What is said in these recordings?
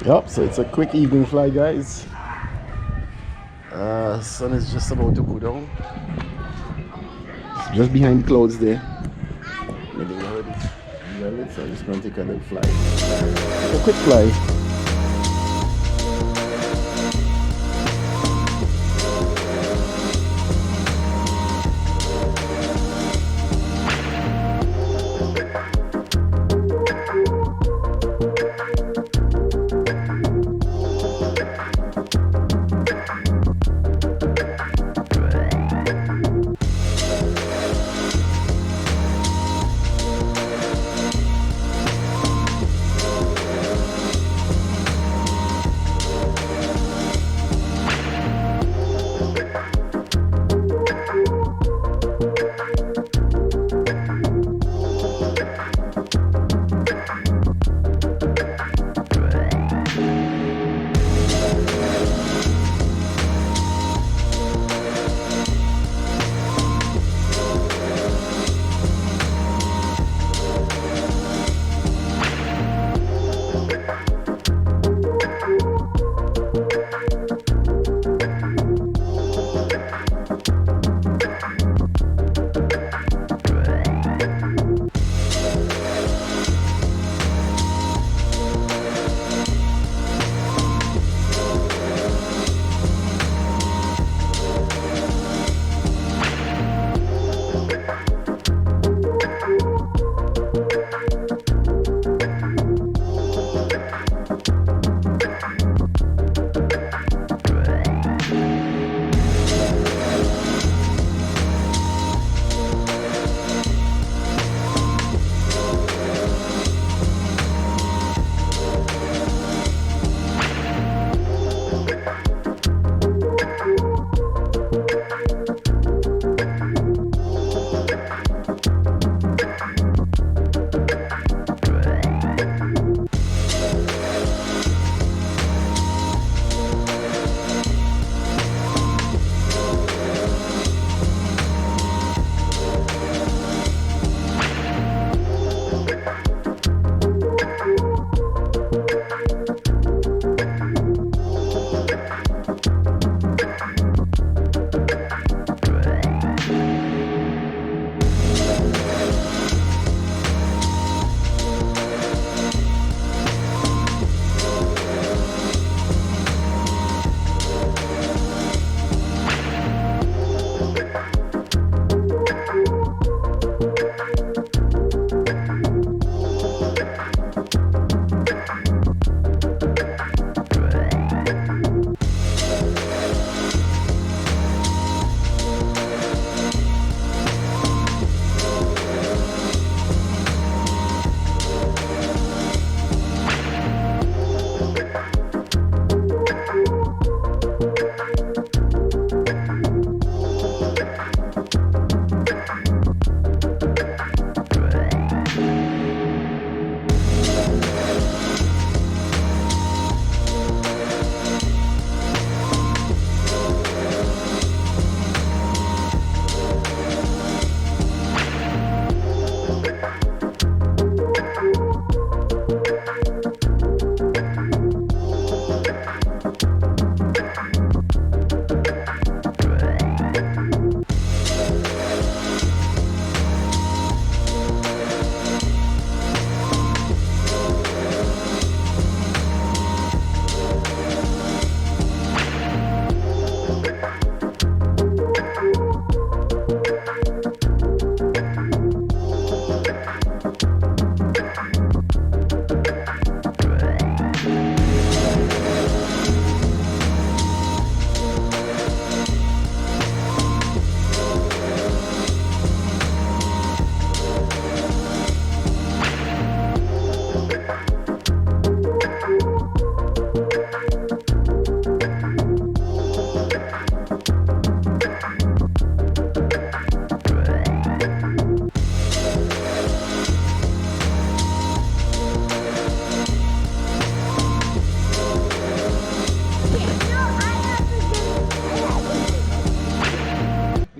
Yep, so it's a quick evening fly, guys. Sun is just about to go down. It's just behind clouds there. The neighborhood is well, so I'm just going to take a little fly. Take a quick fly.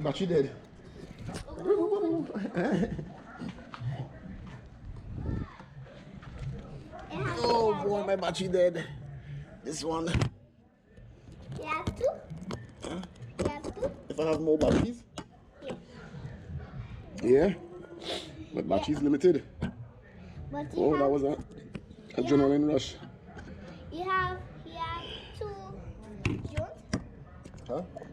Battery dead. Oh boy, my battery dead. This one. You have to? Huh? You have to? If I have more batteries? Yeah. Yeah. But batteries limited. But Oh, that was an adrenaline rush. You have 2 joints? Huh?